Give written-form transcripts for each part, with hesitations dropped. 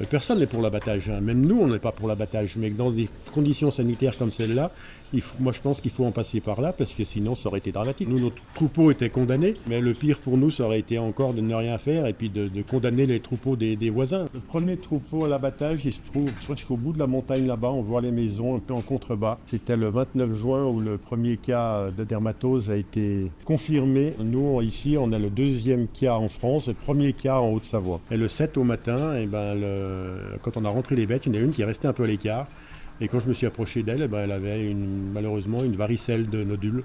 personne n'est pour l'abattage, hein. Même nous, on n'est pas pour l'abattage. Mais dans des conditions sanitaires comme celle-là, moi je pense qu'il faut en passer par là parce que sinon ça aurait été dramatique. Nous, notre troupeau était condamné, mais le pire pour nous, ça aurait été encore de ne rien faire et puis de condamner les troupeaux des voisins. Le premier troupeau à l'abattage, il se trouve presque au bout de la montagne là-bas. On voit les maisons un peu en contrebas. C'était le 29 juin où le premier cas de dermatose a été confirmé. Nous, ici, on a le deuxième cas en France et le premier cas en Haute-Savoie. Et le 7 au matin, quand on a rentré les bêtes, il y en a une qui est restée un peu à l'écart. Et quand je me suis approché d'elle, elle avait malheureusement une varicelle de nodules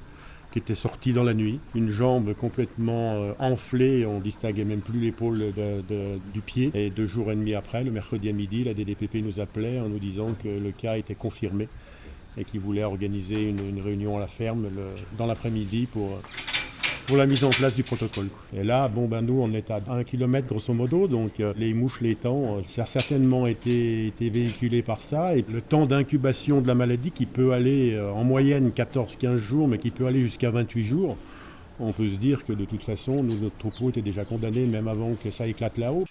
qui était sortie dans la nuit. Une jambe complètement enflée, on ne distinguait même plus l'épaule du pied. Et 2 jours et demi après, le mercredi à midi, la DDPP nous appelait en nous disant que le cas était confirmé et qu'ils voulaient organiser une réunion à la ferme dans l'après-midi pour la mise en place du protocole. Et là, nous, on est à 1 km grosso modo, donc les mouches, les temps, ça a certainement été véhiculé par ça. Et le temps d'incubation de la maladie qui peut aller en moyenne 14-15 jours, mais qui peut aller jusqu'à 28 jours, on peut se dire que de toute façon, notre troupeau était déjà condamné même avant que ça éclate là-haut.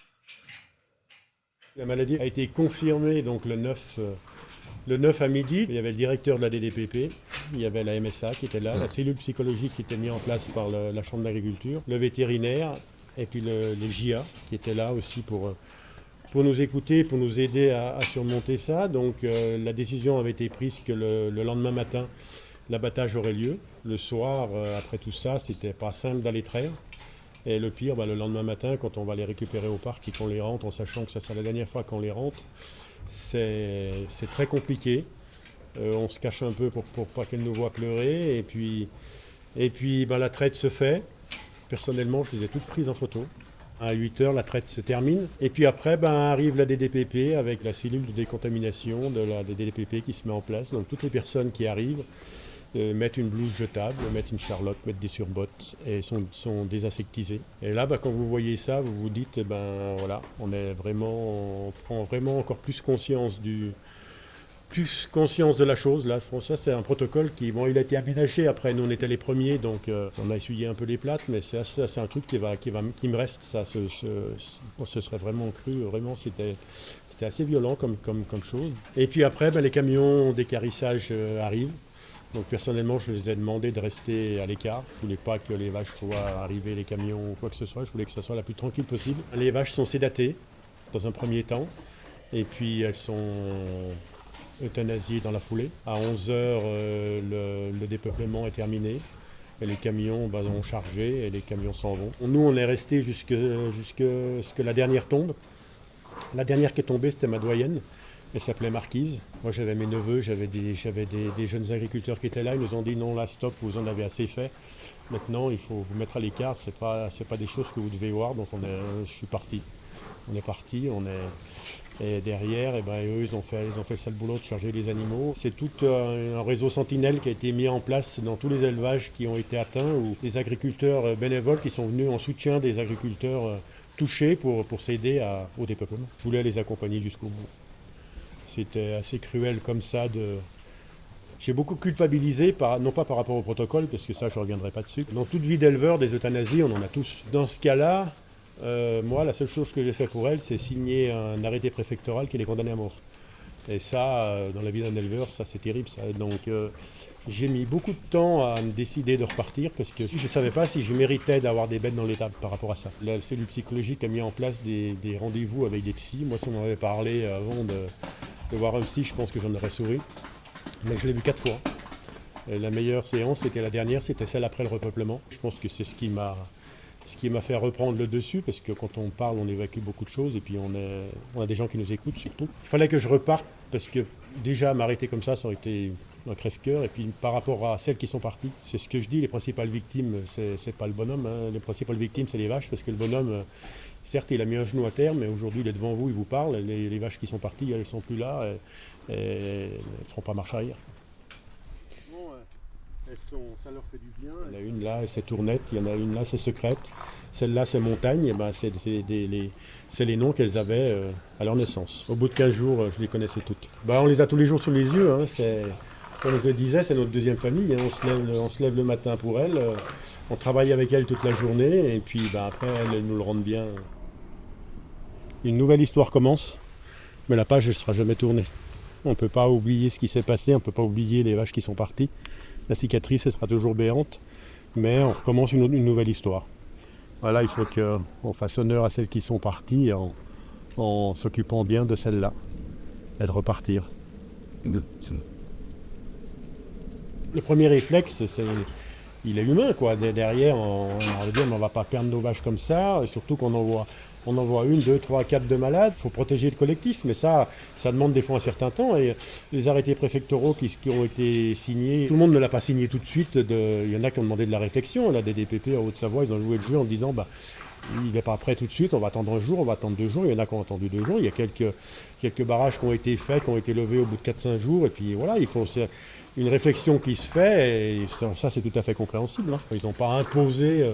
La maladie a été confirmée donc le 9 à midi, il y avait le directeur de la DDPP, il y avait la MSA qui était là, la cellule psychologique qui était mise en place par la Chambre d'agriculture, le vétérinaire et puis les JA qui étaient là aussi pour nous écouter, pour nous aider à surmonter ça. Donc la décision avait été prise que le lendemain matin, l'abattage aurait lieu. Le soir, après tout ça, c'était pas simple d'aller traire. Et le pire, le lendemain matin, quand on va les récupérer au parc et qu'on les rentre, en sachant que ça sera la dernière fois qu'on les rentre, c'est très compliqué. On se cache un peu pour pas qu'elle nous voie pleurer. Et puis la traite se fait. Personnellement, je les ai toutes prises en photo. À 8h, la traite se termine. Et puis après, arrive la DDPP avec la cellule de décontamination de la DDPP qui se met en place. Donc toutes les personnes qui arrivent mettent une blouse jetable, mettent une charlotte, mettent des surbottes et sont désinsectisées. Et là, quand vous voyez ça, vous vous dites, voilà, on prend vraiment encore plus conscience de la chose. Là, ça, c'est un protocole il a été aménagé après. Nous, on était les premiers, donc on a essuyé un peu les plates, mais c'est un truc qui me reste. Ça, on se serait vraiment cru. Vraiment, c'était assez violent comme chose. Et puis après, les camions d'équarrissage arrivent. Donc personnellement, je les ai demandé de rester à l'écart. Je ne voulais pas que les vaches voient arriver les camions ou quoi que ce soit. Je voulais que ça soit la plus tranquille possible. Les vaches sont sédatées dans un premier temps. Et puis elles sont euthanasiées dans la foulée. À 11h, le dépeuplement est terminé. Et les camions ont chargé et les camions s'en vont. Nous, on est resté jusqu'à ce que la dernière tombe. La dernière qui est tombée, c'était ma doyenne. Elle s'appelait Marquise. Moi, j'avais mes neveux, j'avais des jeunes agriculteurs qui étaient là. Ils nous ont dit non, là, stop, vous en avez assez fait. Maintenant, il faut vous mettre à l'écart. C'est pas des choses que vous devez voir. Donc, je suis parti. On est parti. Et derrière, eux, ils ont fait le sale boulot de charger les animaux. C'est tout un réseau sentinelle qui a été mis en place dans tous les élevages qui ont été atteints, ou des agriculteurs bénévoles qui sont venus en soutien des agriculteurs touchés pour s'aider au dépeuplement. Je voulais les accompagner jusqu'au bout. C'était assez cruel comme ça. J'ai beaucoup culpabilisé, non pas par rapport au protocole, parce que ça, je ne reviendrai pas dessus. Dans toute vie d'éleveur, des euthanasies, on en a tous. Dans ce cas-là, moi, la seule chose que j'ai fait pour elle, c'est signer un arrêté préfectoral qui les condamnait à mort. Et ça, dans la vie d'un éleveur, ça, c'est terrible. Ça. Donc, j'ai mis beaucoup de temps à me décider de repartir, parce que je ne savais pas si je méritais d'avoir des bêtes dans l'étable par rapport à ça. La cellule psychologique a mis en place des rendez-vous avec des psys. Moi, si on m'en avait parlé avant de voir un psy, je pense que j'en aurais souri. Mais je l'ai vu 4 fois. Et la meilleure séance, c'était la dernière, c'était celle après le repeuplement. Je pense que c'est ce qui m'a fait reprendre le dessus, parce que quand on parle, on évacue beaucoup de choses, et puis on a des gens qui nous écoutent surtout. Il fallait que je reparte, parce que déjà m'arrêter comme ça aurait été un crève-cœur. Et puis par rapport à celles qui sont parties, c'est ce que je dis, les principales victimes, c'est pas le bonhomme. Hein. Les principales victimes, c'est les vaches, parce que le bonhomme, certes, il a mis un genou à terre, mais aujourd'hui, il est devant vous, il vous parle. Les vaches qui sont parties, elles ne sont plus là, et elles ne feront pas marche arrière. Ça leur fait du bien. Il y en a une là, c'est Tournette, il y en a une là, c'est Secrète. Celle-là, c'est Montagne, c'est les noms qu'elles avaient à leur naissance. Au bout de 15 jours, je les connaissais toutes. On les a tous les jours sous les yeux. Hein, comme je le disais, c'est notre deuxième famille. Hein, on se lève le matin pour elles, on travaille avec elles toute la journée, et puis après, elles nous le rendent bien. Une nouvelle histoire commence. Mais la page, elle ne sera jamais tournée. On ne peut pas oublier ce qui s'est passé, on ne peut pas oublier les vaches qui sont parties. La cicatrice, elle sera toujours béante, mais on recommence une nouvelle histoire. Voilà, il faut qu'on fasse honneur à celles qui sont parties en s'occupant bien de celles-là et de repartir. Le premier réflexe, il est humain, quoi. Derrière, on va dire, on ne va pas perdre nos vaches comme ça, surtout qu'on envoie 1, 2, 3, 4 de malades. Il faut protéger le collectif, mais ça demande des fois un certain temps. Et les arrêtés préfectoraux qui ont été signés, tout le monde ne l'a pas signé tout de suite. Il y en a qui ont demandé de la réflexion. Là, des DPP en Haute-Savoie, ils ont joué le jeu en disant il n'est pas prêt tout de suite, on va attendre un jour, on va attendre 2 jours. Il y en a qui ont attendu 2 jours. Il y a quelques barrages qui ont été faits, qui ont été levés au bout de 4-5 jours. Et puis voilà, il faut une réflexion qui se fait, et ça c'est tout à fait compréhensible. Ils n'ont pas imposé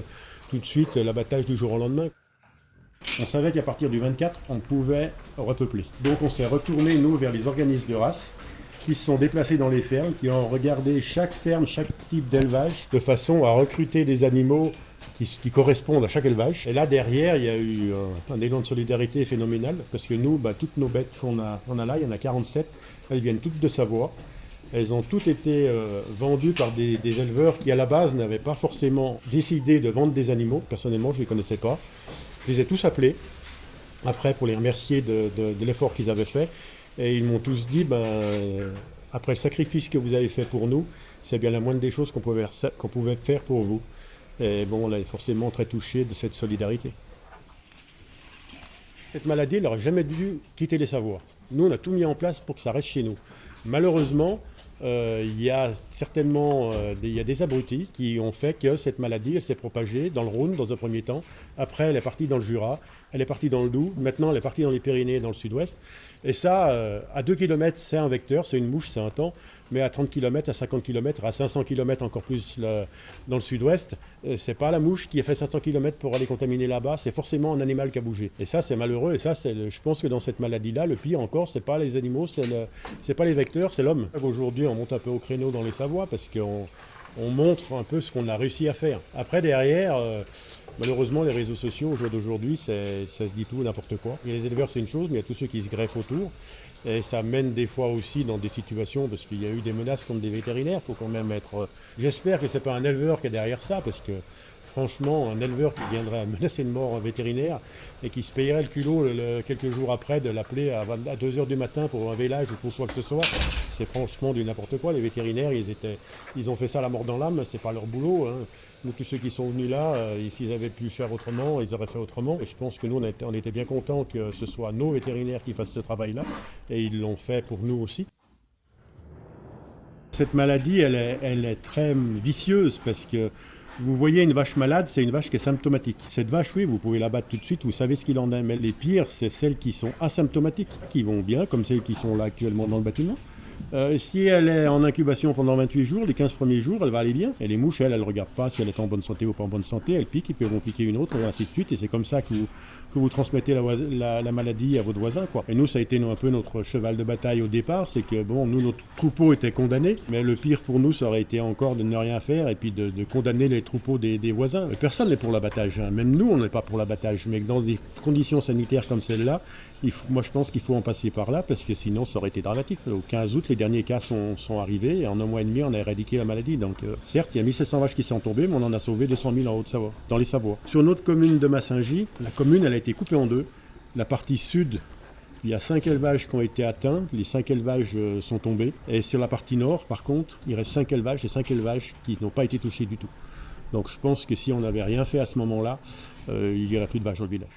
tout de suite l'abattage du jour au lendemain. On savait qu'à partir du 24, on pouvait repeupler. Donc on s'est retourné, nous, vers les organismes de race qui se sont déplacés dans les fermes, qui ont regardé chaque ferme, chaque type d'élevage, de façon à recruter des animaux qui correspondent à chaque élevage. Et là, derrière, il y a eu un élan de solidarité phénoménal, parce que nous, toutes nos bêtes qu'on a là, il y en a 47, elles viennent toutes de Savoie. Elles ont toutes été vendues par des éleveurs qui, à la base, n'avaient pas forcément décidé de vendre des animaux. Personnellement, je ne les connaissais pas. Je les ai tous appelés, après, pour les remercier de l'effort qu'ils avaient fait. Et ils m'ont tous dit, après le sacrifice que vous avez fait pour nous, c'est bien la moindre des choses qu'on pouvait faire pour vous. Et bon, on est forcément très touché de cette solidarité. Cette maladie, elle n'aurait jamais dû quitter les Savoies. Nous, on a tout mis en place pour que ça reste chez nous. Malheureusement, il y a certainement des abrutis qui ont fait que cette maladie, elle s'est propagée dans le Rhône dans un premier temps. Après, elle est partie dans le Jura, elle est partie dans le Doubs. Maintenant, elle est partie dans les Pyrénées, dans le sud-ouest. Et ça, à 2 km, c'est un vecteur, c'est une mouche, c'est un temps. Mais à 30 km, à 50 km, à 500 km encore plus dans le sud-ouest, c'est pas la mouche qui a fait 500 km pour aller contaminer là-bas, c'est forcément un animal qui a bougé. Et ça, c'est malheureux. Et ça, je pense que dans cette maladie-là, le pire encore, c'est pas les animaux, c'est pas les vecteurs, c'est l'homme. Aujourd'hui, on monte un peu au créneau dans les Savoies parce qu'on montre un peu ce qu'on a réussi à faire. Après, derrière, malheureusement, les réseaux sociaux, au jour d'aujourd'hui, ça se dit tout, n'importe quoi. Et les éleveurs, c'est une chose, mais il y a tous ceux qui se greffent autour. Et ça mène des fois aussi dans des situations, parce qu'il y a eu des menaces contre des vétérinaires, il faut quand même être... J'espère que ce n'est pas un éleveur qui est derrière ça, parce que franchement, un éleveur qui viendrait menacer de mort un vétérinaire et qui se payerait le culot quelques jours après de l'appeler à 2h du matin pour un vélage ou pour quoi que ce soit, c'est franchement du n'importe quoi. Les vétérinaires, ils ont fait ça à la mort dans l'âme, c'est pas leur boulot. Nous, tous ceux qui sont venus là, s'ils avaient pu faire autrement, ils auraient fait autrement. Et je pense que nous, on était bien contents que ce soit nos vétérinaires qui fassent ce travail-là. Et ils l'ont fait pour nous aussi. Cette maladie, elle est très vicieuse parce que vous voyez une vache malade, c'est une vache qui est symptomatique. Cette vache, oui, vous pouvez la battre tout de suite, vous savez ce qu'il en est. Mais les pires, c'est celles qui sont asymptomatiques, qui vont bien, comme celles qui sont là actuellement dans le bâtiment. Si elle est en incubation pendant 28 jours, les 15 premiers jours, elle va aller bien. Et les mouches, elles ne regardent pas si elle est en bonne santé ou pas en bonne santé. Elles piquent, ils vont piquer une autre, et ainsi de suite. Et c'est comme ça que vous transmettez la maladie à votre voisin, quoi. Et nous, ça a été un peu notre cheval de bataille au départ. C'est que, bon, nous, notre troupeau était condamné. Mais le pire pour nous, ça aurait été encore de ne rien faire et puis de condamner les troupeaux des voisins. Personne n'est pour l'abattage. Même nous, on n'est pas pour l'abattage. Mais dans des conditions sanitaires comme celle-là, moi, je pense qu'il faut en passer par là parce que sinon, ça aurait été dramatique. Au 15 août, les derniers cas sont arrivés et en un mois et demi, on a éradiqué la maladie. Donc, certes, il y a 1700 vaches qui sont tombées, mais on en a sauvé 200 000 en Haute-Savoie, dans les Savoies. Sur notre commune de Massingy, la commune, elle a été coupée en deux. La partie sud, il y a 5 élevages qui ont été atteints. Les 5 élevages sont tombés. Et sur la partie nord, par contre, il reste 5 élevages et 5 élevages qui n'ont pas été touchés du tout. Donc, je pense que si on n'avait rien fait à ce moment-là, il n'y aurait plus de vaches dans le village.